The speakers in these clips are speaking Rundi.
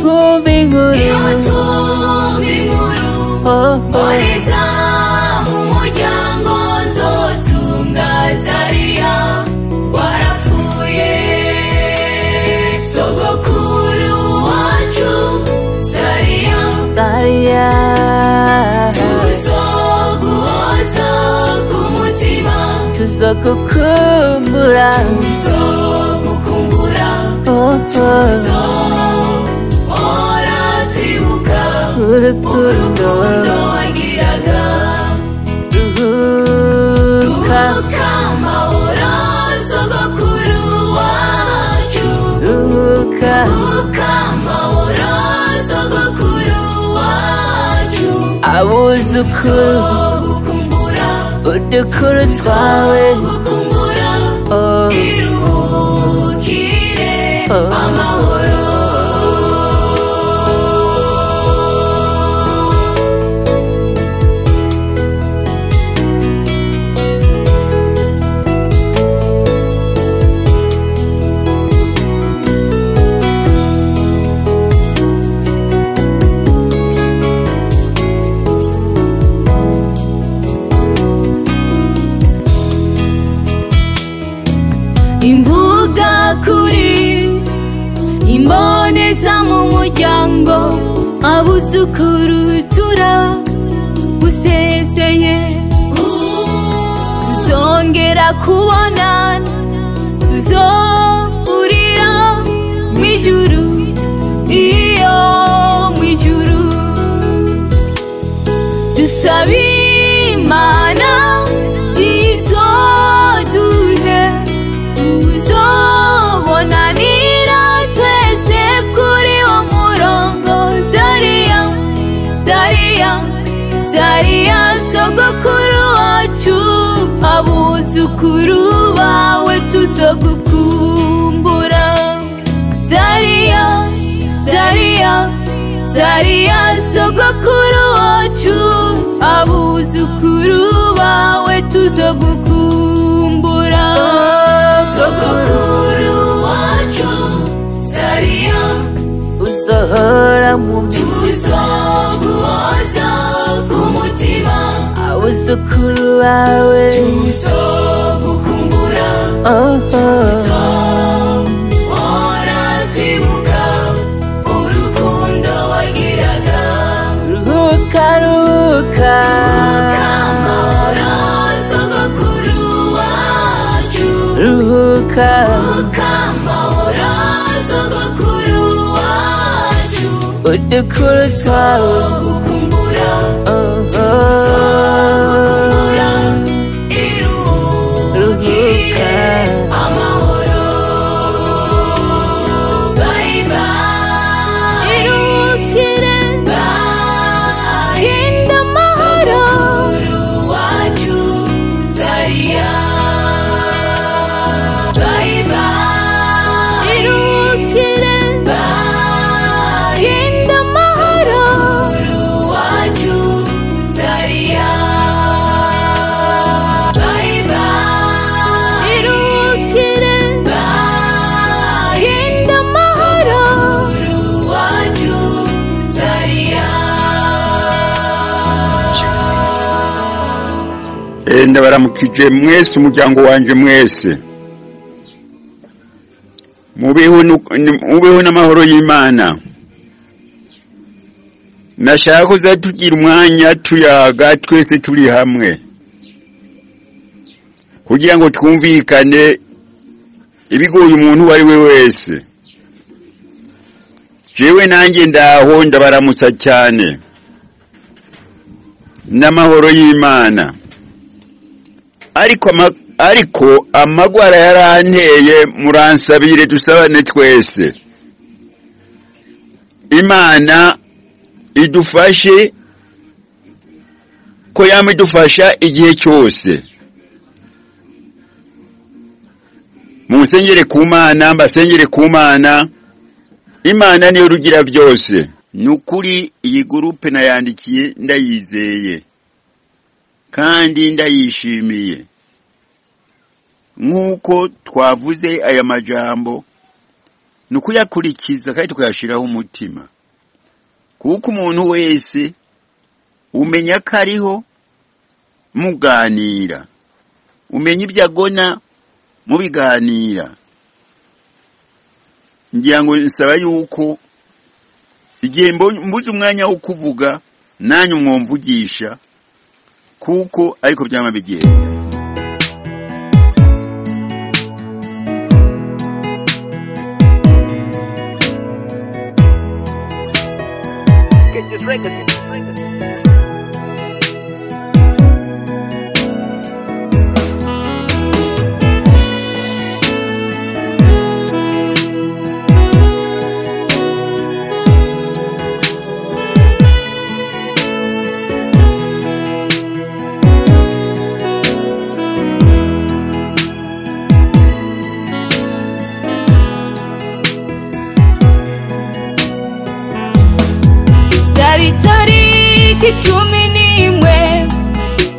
twumva inkuru mboneza mu muryango nzotunga Zariya warapfuye sogokuru wacu Zariya tuzoguhoza ku mutima tuzogukumbura tuzahora twibuka urukundo wagiraga ruhuka amahoro sogokuru wacu ruhuka amahoro sogokuru wacu abuzukuru udukuru twawe iruhukire amahoro imvuga kuri imboneza mu muryango abuzukuru turagusezeye tuzongera kubonana tuzohurira mw'ijuru iyo mw'ijuru dusaba Imana izoduhe tuzobonanira twese kuri wo murongo Zariya sogokuru wacu abuzukuru bawe tuzogukumbura Zariya sogokuru wacu abuzukuru bawe tuzogukumbura sogokuru wacu Zariya uzohora mu mitima tuzoguhoza ku mutima abuzukuru bawe tuzogukumbura tuzahora twibuka urukundo wagiraga ruhuka amahoro sogokuru wacu ruhuka amahoro sogokuru wacu udukuru twawe tuzogukumbura iruhukire amahoro bye bye iruhukire hinda amahoro sogokuru wacu Zariya bye bye iruhukire hinda amahoro sogokuru wacu Zariya bye bye iruhukire hinda amahoro sogokuru wacu Zariya ndabaramukije mwese umuryango wanje mwese mubeho n'amahoro y'Imana. Nashaka kuza tugira umwanya tuyaga twese turi hamwe kugira ngo twumvikane ibigoye umuntu wari we wese. Jewe nanjye ndaho ndabaramutsa cyane n'amahoro y'Imana. Ariko amagwara yaranteye muransabire dusabane twese. Imana idufashe ko yamidufasha igihe cyose. Musengere ku Mana, mbasengere ku Mana. Imana niyo rugira byose. Nukuri iyi groupe nayandikiye ndayizeye kandi ndayishimiye. Nkuko twavuze aya majambo nukuyakurikiza kandi tukayashiraho umutima, kuko umuntu wese umenya kariho muganira, umenya ibyagona mubiganira. Ngira ngo nsaba yuko igihe mbuze umwanya wo kuvuga nanyu mwumvugisha, kuko ariko byama bigenda. Tariki 11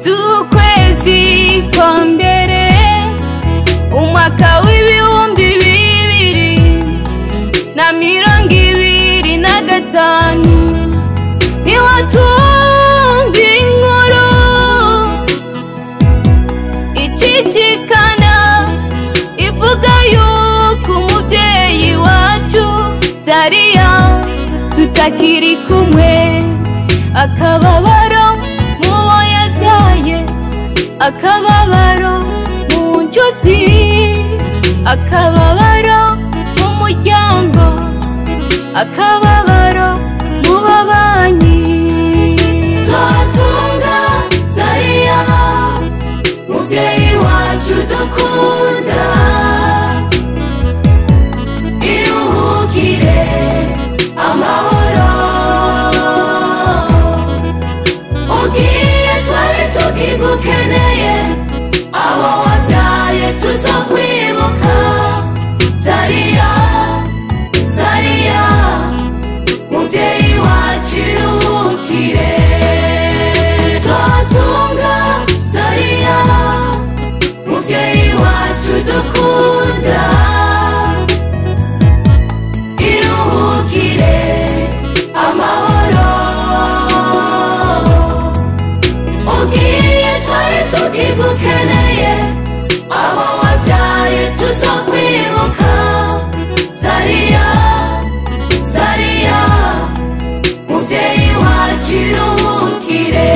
z'ukwezi kwa mbere umwaka w'ibihumbi 2025 ni watumva inkuru icicikana ivuga yuko umubyeyi wacu Zariya tutakiri kumwe, akababaro mubo yabyaye, akababaro mu nshuti, akababaro mu muryango, akababaro mu babanyi. Twatunga Zariya muvyeyi wacu dukunda, iruhukire amahoro. Ugiye twari tukigukeneye, abo wabyaye tuzokwibuka. Zariya, Zariya muvyeyi wacu iruhukire. Twatunga Zariya muvyeyi wacu dukunda, iruhukire amahoro. Ugiye twari tukigukeneye, abo wabyaye tuzokwibuka. Zariya, Zariya muvyeyi wacu iruhukire.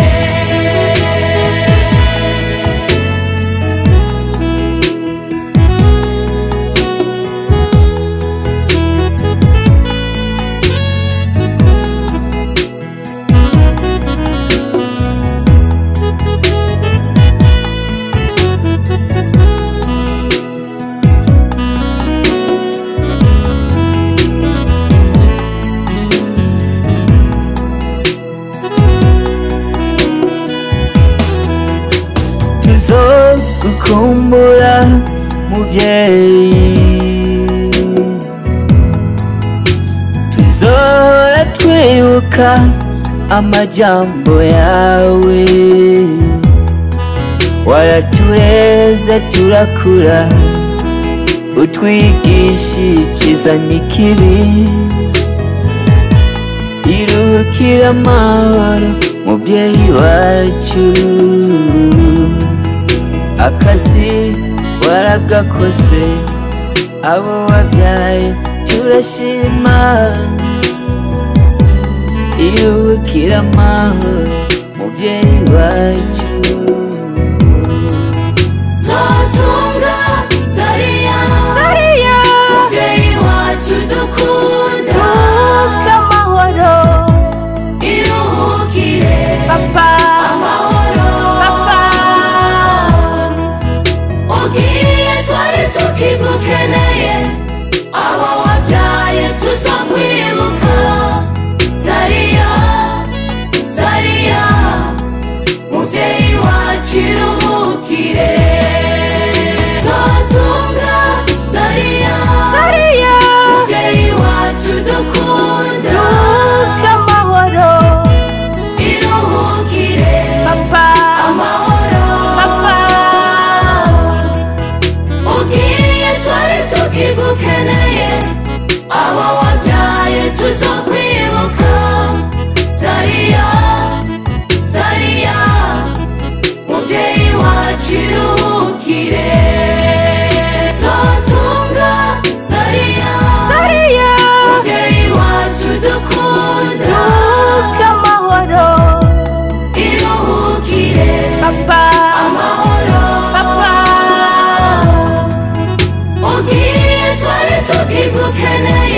Tuzogukumbura muvyeyi, tuzohora twibuka amajambo yawe. Waratureze turakura, utwigisha iciza n'ikibi. Iruhukira amahoro muvyeyi wacu, akazi waragakoze, abo wavyaye turashima. Iruhukira amahoro muvyeyi wacu. Twatunga Zariya, Zariya muvyeyi wacu dukunda, amahoro iruhukire papa, amahoro. papa. Ugiye twari tukigukeneye, abo wabyaye tuzokwibuka. Zariya, Zariya muvyeyi tuzokwibuka Zariya Zariya muvyeyi wacu iruhukire Totunga Zariya Zariya muvyeyi wacu dukunda ruhuka amahoro iruhukire papa amahoro papa ugiye twari tukigukeneye